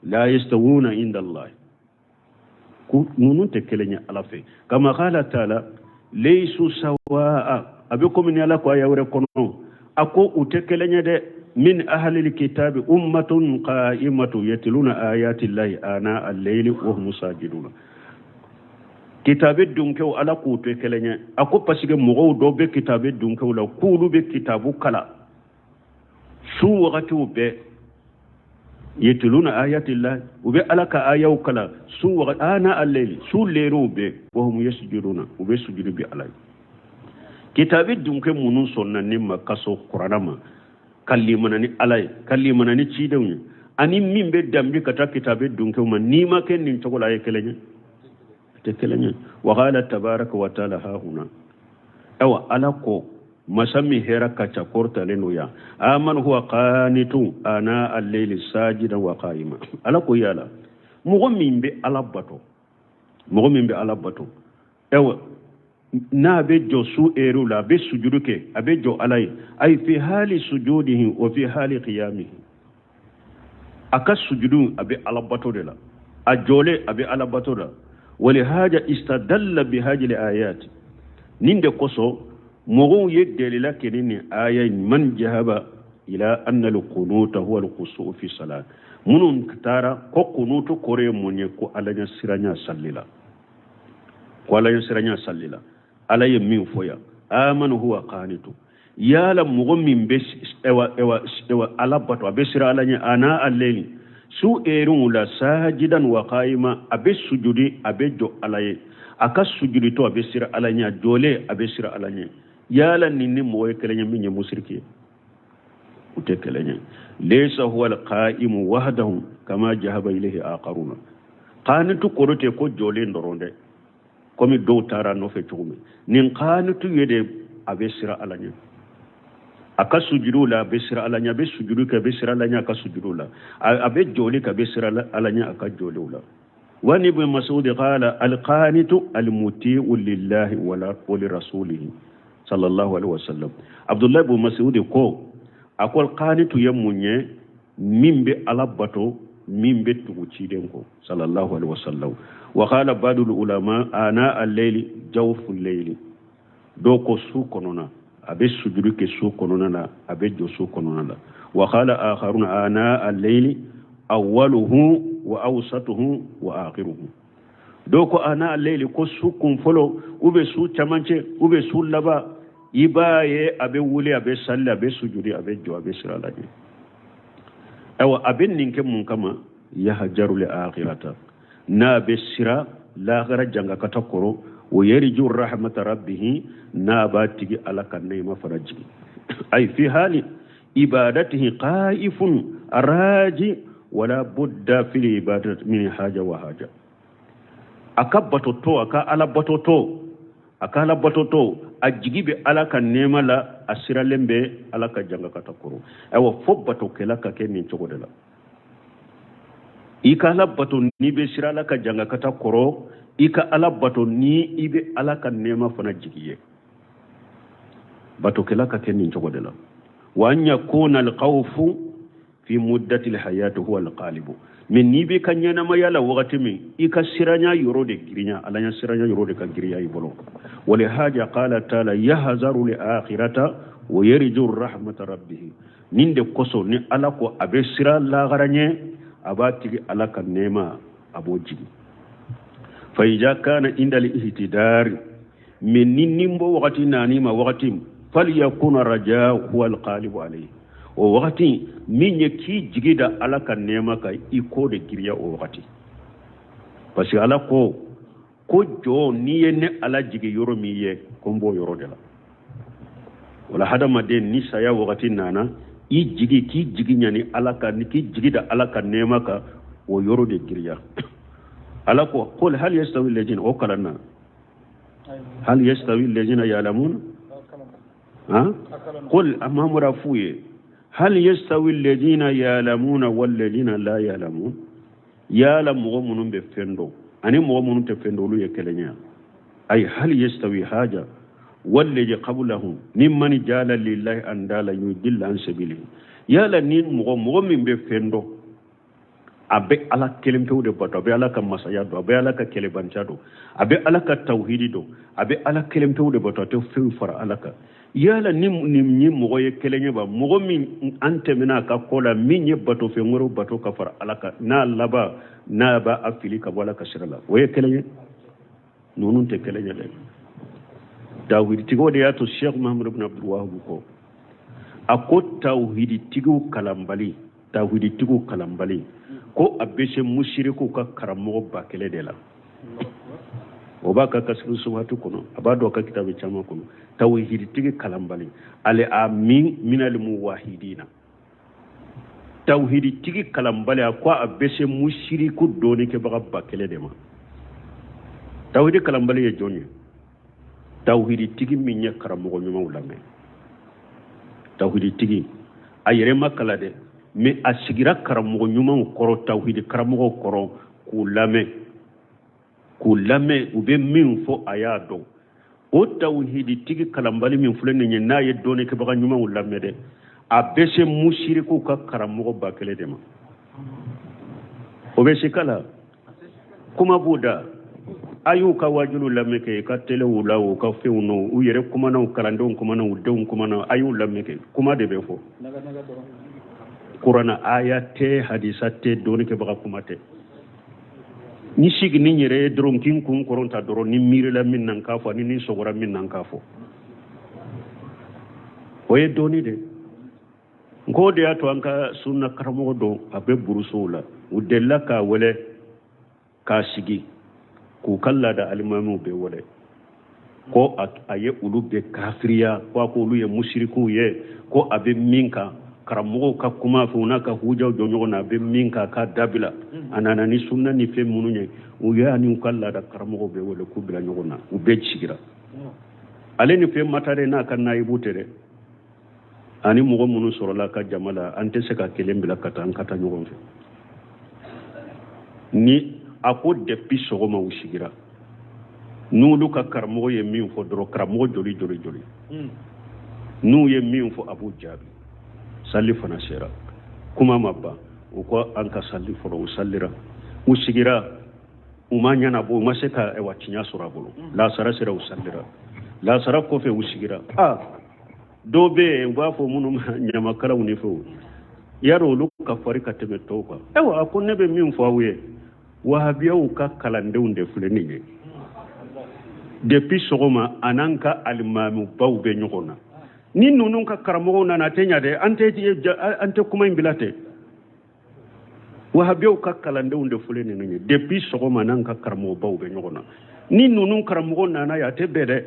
la yastawuna inda allah ku nunu te kelenya ala fe kama qala taala laysu sawaa abikum ni ala ko yawre kono ako ute kelenya de min ahli alkitab ummatun qa'imatu yatluna ayati llahi ana al-layli wa hum sajiduna kitabe dunkew ala kuto kelenya ako pasige mogo do be kitabe dunkew la kulu be kitabu kala su wakati be yetluna ayati allah ube ala ka ayaw kala su wakati ana al-layli su lero be wa hum yasjuduna ube sujudu bi alay kitabe dunke munun sonna nimma kaso qur'anama kallimana ni alay kallimana ni cidewu ani mimbe dambi kata kitabe dunkew man nima ken nin togola kelenya تكلمين وقال تبارك وتعالى ها هنا أو ألاكو مسمي هيركا تقورت لنويا آمن هو قانت آناء الليل ساجدا وقائما ألاكو يالا مغمين بألباتو أو نابي جو سو إيرو لا بي سجودك أبي جو علي أي في حال سجوده وفي حال قيامه أكا سجودون أبي ألباتو دلا أجولي أبي ألباتو دلا ولهذا استدل بهذه الآيات نند قصو مغو يدل لكن آية من جهب إلى أن القنوت هو القصو في صلاة منون كتارا قنوت كوري من يكو على يسرنا سللا وعلى يسرنا سللا على يمين فويا آمن هو قانت يا لم من بس اوا على بطوا بسر على أنا الليل su erun la sajidan wa qaima abe sujudi abe jo alaye aka sujudi to abe sira alanya jole abe sira alanya yala ninni moy kelenya minye musriki ute kelenya laysa huwa alqa'im wahdahu kama jahaba ilayhi aqaruna qanitu korote ko jole ndoronde komi dow tara no fe cugumi nin qanitu yede abe sira alanya aka sujudu la be sira alanya be sujudu ka be sira alanya aka sujudu la abe jole ka be sira alanya aka jole la وعن ابن مسعود قال القانت المطيع لله ولرسوله صلى الله عليه وسلم عبد الله بن مسعود كو أقول قانت يمني من بألبتو من بتوچيدنكو صلى الله عليه وسلم وقال بعض العلماء آناء الليل جوف الليل دوكو سوكوننا أبي سجدك سوكوننا أبي جو سوكوننا وقال آخرون آناء الليل أوله وأوسطه وآخره دوكو أنا الليل كو سوكم فلو وبي سو تمانچه وبي سو لبا يباye abe wuli abe salli abe sujudi abe jo abe siralaje awa abin ninke mun kama ya hajaru li akhirata na be sira la gara janga kata koro wa yarju rahmat rabbih na ba tigi alaka nema faraji ay fi hali ibadatihi qaifun araji wala budda fil ibadati min haja wa haja akabato to aka alabato to ajigibe alaka nema la asira lembe alaka janga katakuru ewa fobato kelaka ke min chogodela ika alabato ni be sira alaka janga katakuru ika alabato ni ibe alaka nema fana jigiye bato kelaka ke min chogodela wa an yakuna alqawfu fi muddati alhayati huwa alqalibu min ni be kanyana mayala wakati min ika siranya yorode girinya alanya siranya yorode ka giriya ibolo wali haja qala taala yahzaru li akhirata wa yarju rahmat rabbih ninde koso ni alako abe sira la garanye abati alaka nema aboji fa ija kana inda li ihtidar min nimbo wakati nani ma wakati falyakuna raja huwa alqalibu alayhi o wakati min ye ki jigida alaka nema ka iko de giriya o wakati parce que alako ko jo ni ye ne ala jigi yoro mi ye kombo yoro de la wala hadama de ni saya wakati nana i jigi ki jigi nyani alaka ni ki jigida alaka nema ka o yoro de giriya alako qul hal yastawi alladhina wakalana hal yastawi alladhina ya'lamun ha qul amamura fuye هل يستوي الذين يعلمون والذين لا يعلمون يعلم مؤمن بفندو أني مؤمن تفندو لو يكلنيا أي هل يستوي حاجة والذي قبلهم ممن جعل لله أندالا يضل عن سبيله يعلم مؤمن بفندو abe ala kelempew de bato abe ala ka masaya do abe ala ka kelebancha do abe ala ka tawhidi do abe ala kelempew de bato te few fara ala ka yala nim mogo ye kelenya ba mogo min antemena ka kola min ye bato fe ngoro bato ka fara ala ka na laba na ba afili ka wala ka shirala waye kelenya nonun te kelenya le tawhidi tigo de yato Sheikh Muhammad ibn Abdul Wahhab ko akot tawhidi tigo kalambali ko abeshe mushiriku ka karamo bakele de la obaka kasru subhatu kono abado ka kitabe chama kono tawhid tigi kalambali ale amin minal muwahidina tawhid tigi kalambali ko abeshe mushiriku doni ke baga bakele de ma tawhid kalambali ye jonye tawhid tigi minye karamo nyuma ulame tawhid tigi ayere makala de mais asigira karamo nyuma koro tawhid karamo koro kulame ube min fo ayado o tawhidi tigi kalambali min fulene nye na ye doni ke baga nyuma ulame de abeshe mushiriku ka karamo bakele de ma obeshe kala kuma buda ayuka wajulu lameke ka tele ulawo ka fewno u yere kuma na kalando kuma na udew kuma na ayu lameke kuma de be fo Qur'ana ayate hadisate doni ke baga kuma te ni sigi ni nyere dron kin kun koronta doro ni mirela min nan kafo ni sogora min nan kafo oye doni de ngode ato anka sunna karamo do abe burusula udella ka wele ka sigi ku kalla da alimamu be wole ko aye ulu be kafiriya ko ulu ye mushriku ye ko abe minka karamogo ka kuma fe una ka huja jonyo na be minka ka dabila anana ni sunna ni fe mununye o ya ni ukalla da karamogo be wala kubila nyogona u be chigira ale ni fe matare na kan na ibutere ani mogo munu sorola ka jamala ante se ka kelembila kata an kata nyogon fe ni ako depuis sogoma usigira nulu ka karamogo ye min fo doro karamogo joli nu ye min fo Abu Jabi salli fana sera kuma mabba uko anka salli foro usallira usigira umanya na bo maseka e watinya surabulu la sara sera usallira la sara ko fe usigira dobe ngwafo munu nyama kala unifo yaro lu ka farika teme toba ewa akone be min fo awe wahabiya ka kalande unde fuleni ne depuis sogoma ananka alimamu bawbe nyogona ni nunun ka karamogo nana tenya de ante kuma imbilate wahabiya ka kalande unde fuleni ne depuis sogoma ananka karamogo bawbe nyogona ni nunun karamogo nana ya tebede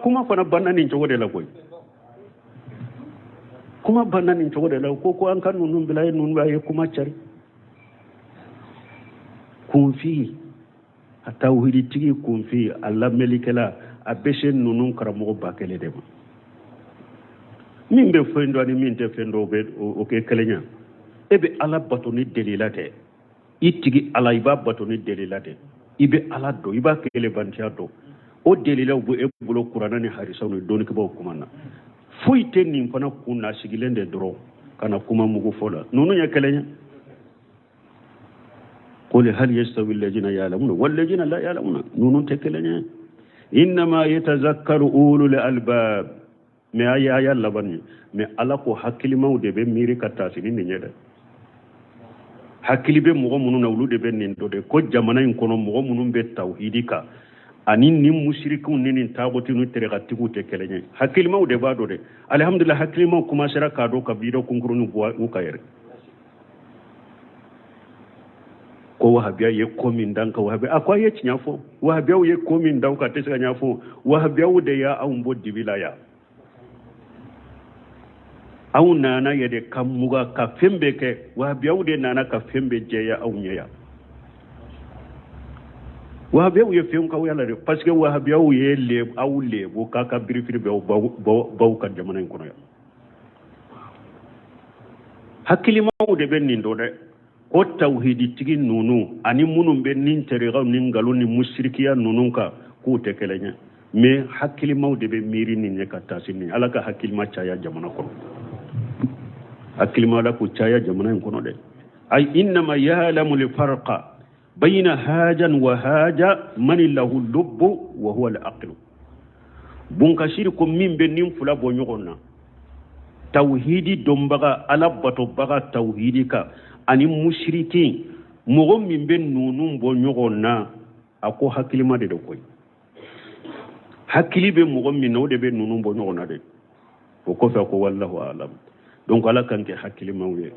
kuma fana banna ni jogo de la koy kuma banna ni jogo de la ko an kan nunun bilay nun baye kuma cari kunfi tawhidi tigi kunfi alla melikela abeshe nunun karamogo bakele de min be fendo ani min te fendo be o ke kelenya ebe ala batoni delilate itigi ala iba batoni delilate ibe ala do iba kele bantia do o delila bu e bulo qur'ana ni harisa no doni ko ba kuma na fuite nim fana kunna sigilende dro kana kuma mugo fola nunu ya kelenya قل هل يستوي الذين يعلمون والذين لا يعلمون نون تكلني انما يتذكر اولو الالباب ما يا لبن ما الاكو حكيل مودي be miri katasi ni nyede hakili be mugo munu na wulude be nin dode ko jamana in kono mugo munu be tawhidika ani ni mushrikun ni taboti no tere gatiku tekelenye hakili mawde ba dode alhamdulillah hakili maw kuma sera ka do ka bido kunkuru nu bu kayere ko wahabiya ye komin danka wahabiya akwa ye tinyafo wahabiya ye komin danka tesga nyafo wahabiya de ya awumbo dibila ya aw nana ye de kamuga ka fembe ke wahabiya de nana ka fembe je ya awnya ya wahabiya ye fem ka yala de parce que wahabiya ye le aw le bo ka ka birifiri be baw ka jamana ko ya hakili mawde ben nin do de ko tawhidi tigi nunu ani munum be nin teriga nin galu ni mushrikiya nunun ka ko te kelenya me hakili mawde be miri nin ne katasi ni alaka hakili ma chaya jamana ko hakili ma la ko chaya jamana ko no de ay inna ma ya'lamu li farqa bayna hajan wa haja man lahu lubbu wa huwa al-aql bun kashir ko min be nin fula bo nyogonna tawhidi dombaga ala bato baga tawhidi ka ani mushriki mogo min be nunun bo nyogonna ako hakili ma de koy hakili be mogo min no de be nunun bo nyogonna de ko ko fa ko wallahu alam donc ala kan ke hakili mawye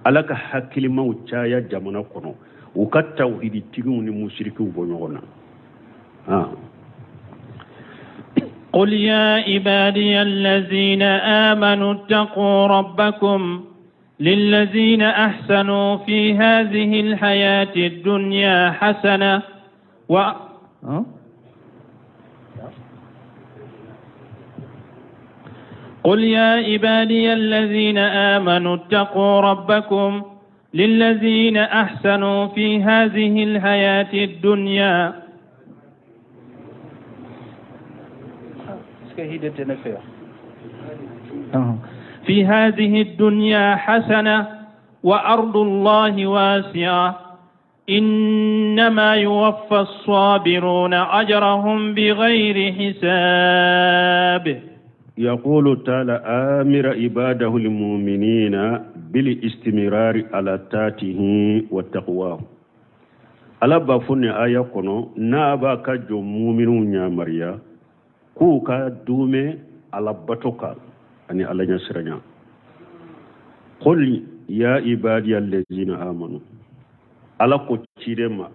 ala ka hakili maw chaya jamana kono o ka tawhidi tigu ni mushriki bo nyogonna قل يا عبادي الذين آمنوا اتقوا ربكم للذين أحسنوا في هذه الحياة الدنيا حسنة قل يا عبادي الذين آمنوا اتقوا ربكم للذين أحسنوا في هذه الحياة الدنيا في هذه الدنيا حسنة وأرض الله واسعة إنما يوفى الصابرون أجرهم بغير حساب. يقول تعالى آمر عباده المؤمنين بالاستمرار على طاعته والتقوى. ala ba funne aya kono na ba ka jo mu'minun nya mariya ku ka dume ala batoka ani ala nya siranya qul ya ibadi allazina amanu ala ko cire ma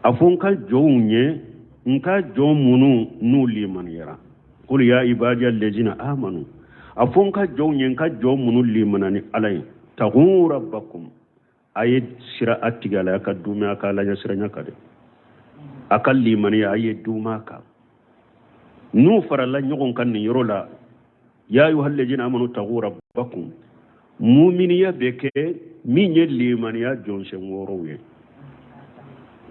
afon ka jo unye nka jo munu nu liman yara qul ya ibadi allazina amanu afon ka jow nyen ka jow munul limanani alay tagu rabbakum ayed sira atigala ka duma ka la sira nyaka de akal limani ayed duma ka nu farala nyogon kan ni yorola ya ayyuhal ladina amanu tagu rabbakum mu'miniya beke minye limaniya jonse ngorowe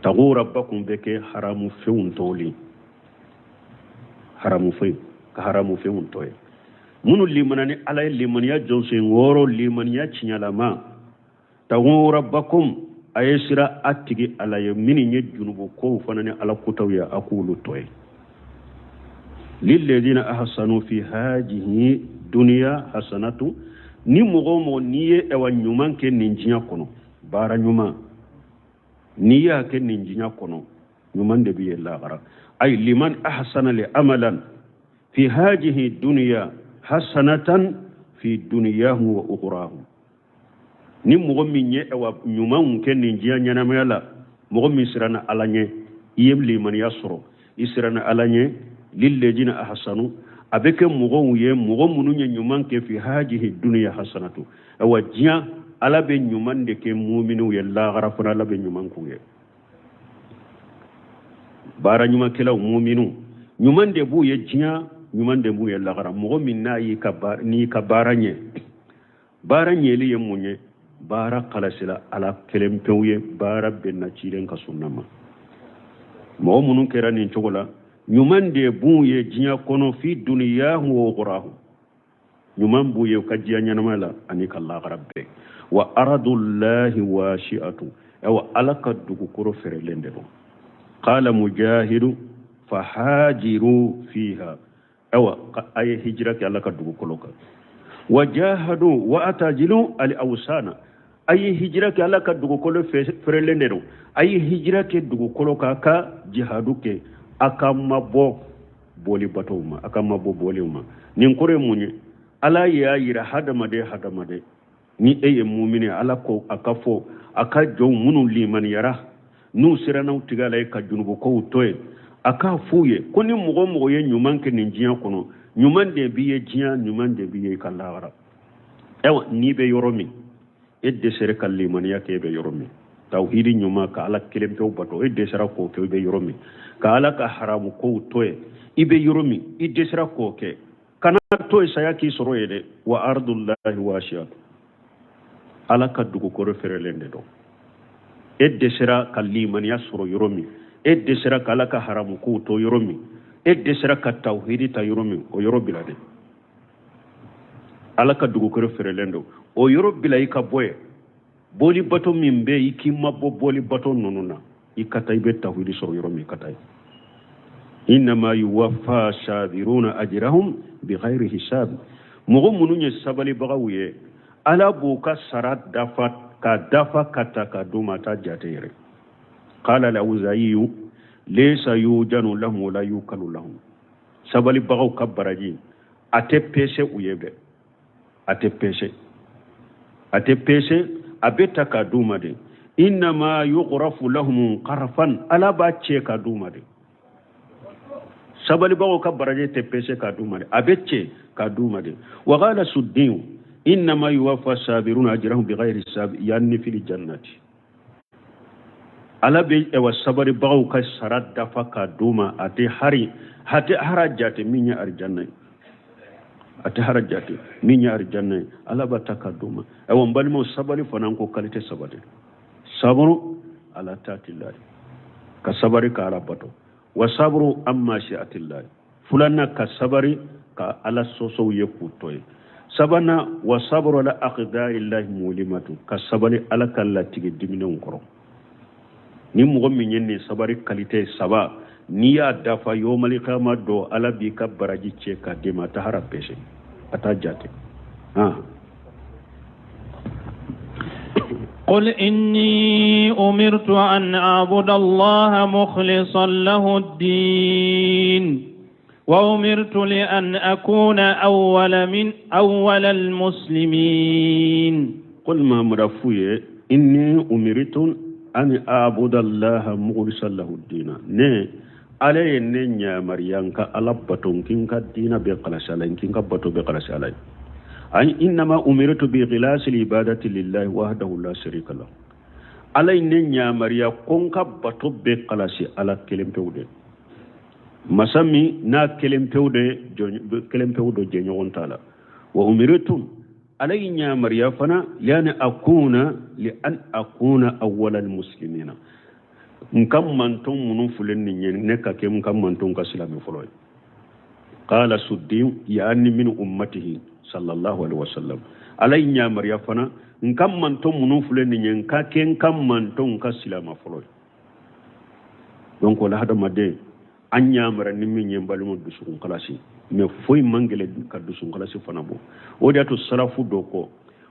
tagu rabbakum beke haramu feun toli haramu fe ka haramu feun toy munu limanani alay limaniya jonse ngoro limaniya chinyalama tagu rabbakum ayesira atigi alay minye junubu ko fanani ala kutawya aqulu toy lilladina ahsanu fi hadhihi dunya hasanatu ni mogo niye ewa nyuman ke ninjinya kono bara nyuma niya ke ninjinya kono nyuman de biye lagara ay liman ahsana li amalan fi hadhihi dunya hasanatan fi dunyahu wa ukhrahu ni mogo minye ewa nyuman ke ninjinya nyana mela mogo misrana alanye yem liman yasro israna alanye lilladina ahsanu abeke mogo ye mogo mununye nyuman ke fi hajihi dunya hasanatu awajia ala be nyuman de ke mu'minu ye la garafuna ala be nyuman ku ye bara nyuma kala mu'minu nyuman de bu ye jia nyuman de bu ye la gara mogo minna yi kabar ni kabaranye baranye li ye munye bara qalasila ala kelempewye bara benna ciren ka sunnama mogo munun kera ni chogola nyuman de bu ye jinya kono fi duniyahu wa ukhrahu nyuman bu ye kajiya nyanamala ani kala rabbe wa aradullahi washi'atu aw alaka dugu koro ferelende do qala mujahidu fahajiru fiha aw ay hijrati alaka dugu koloka wajahadu wa atajilu al awsana ay hijrati alaka dugu kolo ferelende do ay hijrati dugu koloka ka jihaduke akama bo boli batoma akama bo boli uma nin kore munye ala ya yira hadamade ni eye mu'mini ala ko akafo aka jow munu liman yara nu sirana utigala ka junugo ko toye aka fuye koni mogo ye nyuman ke ninjiya kono nyuman de biye jiya nyuman de biye kallara ewa ni be yoromi edde sere kalliman yake be yoromi tawhidi nyuma ka ala kelempe bato edde sera ko ke be yoromi ka ala ka haramu ko toye ibe yoromi idde sera ko ke kana toye sayaki soro yede wa ardullahi washiyat ala ka dugu ko referelende do edde sera kalliman ya soro yoromi edde sera ka ala ka haramu ko to yoromi edde sera ka tawhidi ta yoromi o yorobila de ala ka dugu ko referelendo o yorobila ka boye boli bato mimbe ikima bo boli bato nonuna ikata ibe tawhidi soro yoromi kata inma yuwaffa sabiruna ajrahum bighairi hisab mogo mununye sabali bagawiye ala buka sarat dafa kata ka duma ta jatere qala al-awza'i laysa yujanu lahum la yukalu lahum sabali bagaw kabaraji ate pese uyebe ate pese abeta ka duma de inma yughrafu lahum qarfan ala ba ce ka duma de sabali bago ka baraje te pese ka duma de abecce ka duma de wa qala suddin inma yuwaffa sabiruna ajrahum bighairi hisab yanni fil jannati ala be e wa sabari bago ka sarat dafa ka duma ate harajate minya arjanna ate harajate minya arjanna ala ba takaduma e won balmo sabari fanan ko kalite sabade sabru ala tatillah ka sabari ka rabato wa sabru amma shi'atillah fulanna ka sabari ka ala soso yekutoy sabana wa sabru ala aqdarillahi mulimatu ka sabari ala kala tigi diminon koro ni mo mi nyenni sabari kalite saba ni ya dafa yawmal qiyamah do ala bi ka baraji ce ka dema ta harapese ata jate قل إني أمرت أن أعبد الله مخلصا له الدين وأمرت لأن أكون أول المسلمين قل ما مرفوية إني أمرت أن أعبد الله مخلصا له الدين نه علي نيا مريانك على بطن كينك الدين بقلش علي كينك بطن بقلش علي إنما أمرت بإخلاص العبادة لله وحده لا شريك له علي نيا مريا كونكا بطب قلاسي على كلمة ودي مسمي نا كلمة ودي جنيون تعالى وأمرتم علي نيا مريا فنا لأن أكون أول المسلمين نكم منتم منو فلن نكا كم نكم منتم كسلام فلوي قال سديم يعني من أمته صلى الله عليه وسلم علي نيا مريا فنا nkam manton munu fule ni nyen ka ken kam manton ka silama folo donc la hada made anya mara ni min nyen balu du sun kalasi me foy mangele ka du sun kalasi fana bo o da to salafu do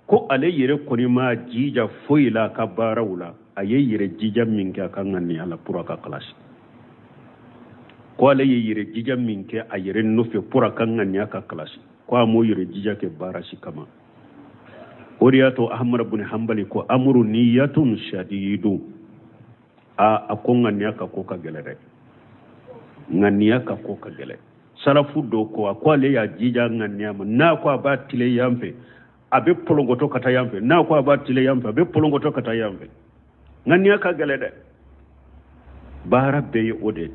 ko ale yere ko ni ma jija foy la ka barawla aye yere jija min ka kan ngani ala pura ka kalasi ko ale yere jija min ke ayere no fe pura kan ngani ka kalasi ko mo yere jija ke barashi kama Oriyato Ahmad ibn Hanbali ko amru niyatun shadidu a konga nyaka ko ka gelere ngania ka ko ka gele salafu do ko le ya jija ngania na ko ba tile yampe abe polongoto kata yampe na ko ba tile yampe abe polongoto kata yampe ngania ka gele de bara be ode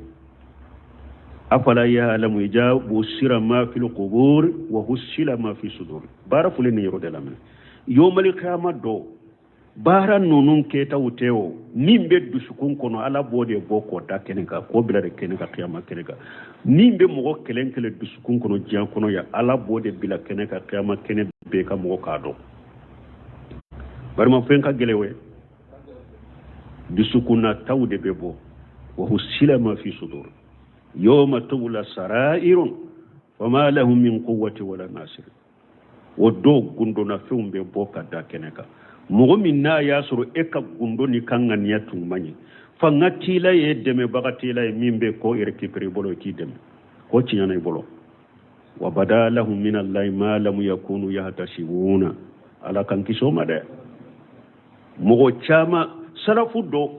afala ya lamu ijabu sira ma fil qubur wa husila ma fi sudur bara fuleni yoro de lamen yomali kiyama do bara nunun keta uteo nimbe dusukun kono ala bode boko da kenika ko bila de kenika kiyama kenika nimbe mogo kelenkele dusukun kono jian kono ya ala bode bila kenika kiyama kene be ka mogo kado barma fenka gelewe dusukuna tawde bebo wa husila ma fi sudur yawma tubla sarairun wama lahum min quwwati wala nasir wodo gundo na feumbe boka da keneka mogo minna ya suru eka gundo ni kanga niya tumani fangati la ye deme bagati la ye mimbe ko irkipri bolo ki deme ko tinyana bolo wa badalahum min allahi ma lam yakunu yahtasibuna ala kan kisoma de mogo chama salafu do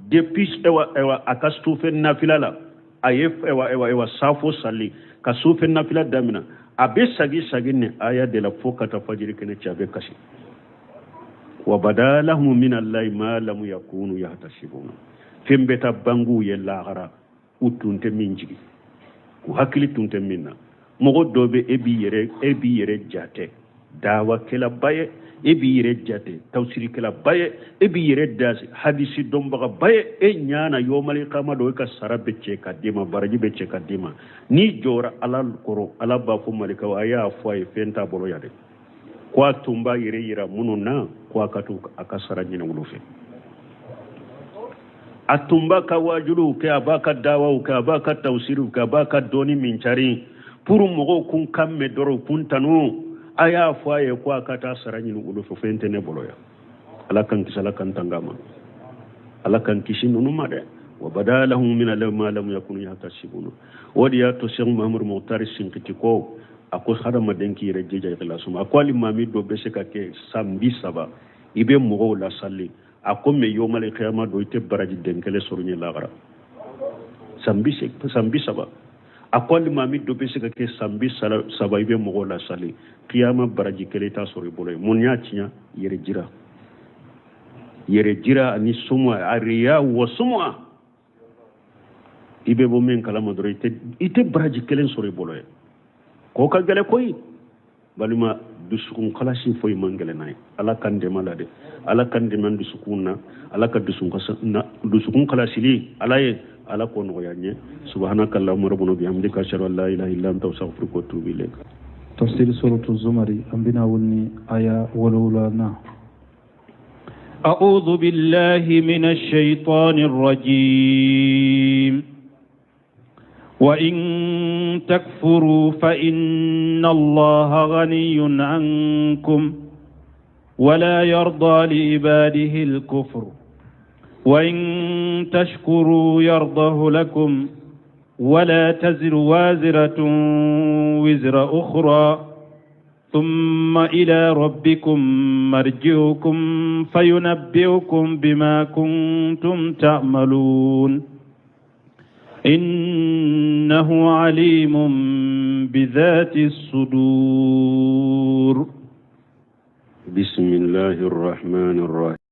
depuis ewa akastu fe nafilala ayef ewa safo sali kasufe nafila damina abe sagi ne aya de la fokata fajiri kene chabe kashi wa badalahum min allahi ma lam yakunu yahtasibuna fembeta bangu ye lagara utunte minjigi ku hakili tunte minna mogo dobe ebi yere jate dawa kala baye ebi yere jate tawsiri kala baye ebi yere dasi hadisi dombaga baye e nyana yomali kama do ka sarabe che kadima baraji be che kadima ni jora alal koro alaba fu malika wa ya foi fenta bolo yade kwa tumba yere yira mununa kwa katu akasara nyina wulufe atumba ka wajulu ke abaka dawa ke abaka tawsiru ke abaka doni minchari pour mogo kun kamme doro kun tanu aya foye kwa kata saranyi nulo fo fente ne boloya ala kan kisala kan tangama ala kan kishinu numade wa badalahum min ma lam yakunu yahtasibuna wadi ya to Sheikh Muhammad Muhtar Sinkiti ko ako hada madenki rejeja ikhlasuma akwali mami do beseka ke sambi saba ibe mogo la salli ako me yomal qiyama do ite baraji denkele sorunye lagara sambi saba akwali mami do beseka ke sambi saba ibe mogo la salli qiyama baraji kele ta sori bolo munya tinya yere jira ani sumwa ariya wa sumwa ibe bo men kala modoro ite baraji kele sori bolo ko ka gele koy baluma dusukun kalashi foy mangele nay ala kan de malade ala kan de man dusukunna ala ka dusukun kalashi li ala ko no yanye subhanakallahumma rabbuna bihamdika ashhadu an la ilaha illa anta astaghfiruka wa atubu ilayk تفسير سورة الزمر أنبنا ولني آية ولولانا أعوذ بالله من الشيطان الرجيم وإن تكفروا فإن الله غني عنكم ولا يرضى لعباده الكفر وإن تشكروا يرضه لكم ولا تزر وازرة وزر أخرى ثم إلى ربكم مرجعكم فينبئكم بما كنتم تعملون إنه عليم بذات الصدور بسم الله الرحمن الرحيم